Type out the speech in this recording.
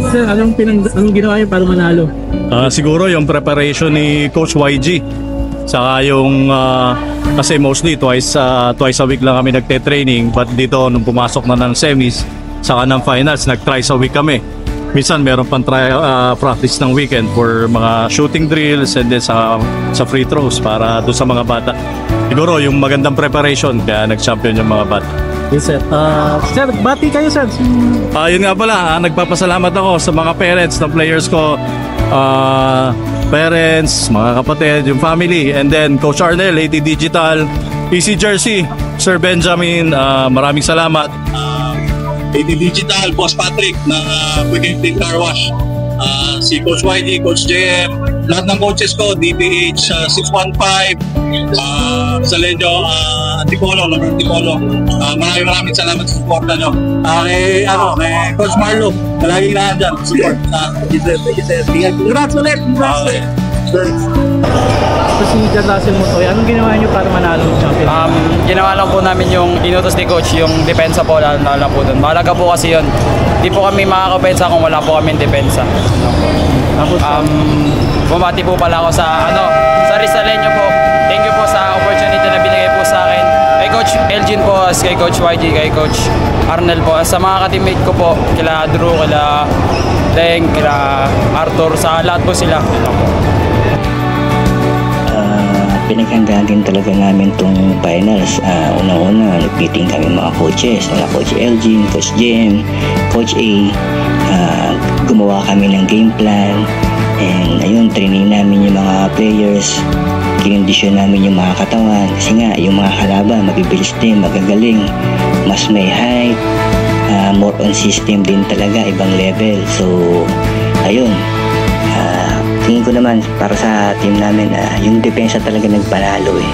Sir, anong ginawa niyo para manalo? Siguro yung preparation ni Coach YG. Saka yung kasi mostly twice a week lang kami nagte-training, but dito nung pumasok na ng semis saka ng finals nag-thrice a week kami. Minsan meron pang practice ng weekend for mga shooting drills and then sa free throws para doon sa mga bata. Siguro yung magandang preparation kaya nag-champion yung mga bata. Yes, sir. Sir, bati kayo, sir. Yun nga pala, nagpapasalamat ako sa mga parents ng players ko, parents, mga kapatid, yung family, and then Coach Arnel, AT Digital, PC Jersey, Sir Benjamin, maraming salamat. AT Digital, Boss Patrick ng Quick and Car Wash, si Coach YG, Coach JM, lahat ng coaches ko, DPH 615, sa Lejo, Antipolo, maraming salamat sa support nyo. Kay Coach Marlo, palagi na dyan, support. Congrats ulit! Si John Russell Montoy, anong ginawa niyo para manalo ng champion? Ginawa lang po namin yung inutos ni Coach, yung depensa po, lalo po doon. Mahalaga po kasi yun. Hindi po kami makakapensa kung wala po kami depensa. Bumati po pala ako sa Rizaleño po. Thank you po sa opportunity na binigay po sa akin. Kay Coach Elgin po, kay Coach YG, kay Coach Arnel po. Sa mga ka-teammate ko po, kila Drew, kila Deng, kila Arthur, sa lahat po sila. Pinaghandaan din talaga namin itong finals. Unang-una, nag-meeting kami mga coaches, Coach Elgin, Coach Jem, Coach A. Gumawa kami ng game plan, and ayun, training namin yung mga players, kinondisyon namin yung mga katawan, kasi nga, yung mga kalaban, mabibilis din, magagaling, mas may height, more on system din talaga, ibang level. So, ayun, tingin ko naman para sa team namin, yung depensa talaga nagpanalo eh.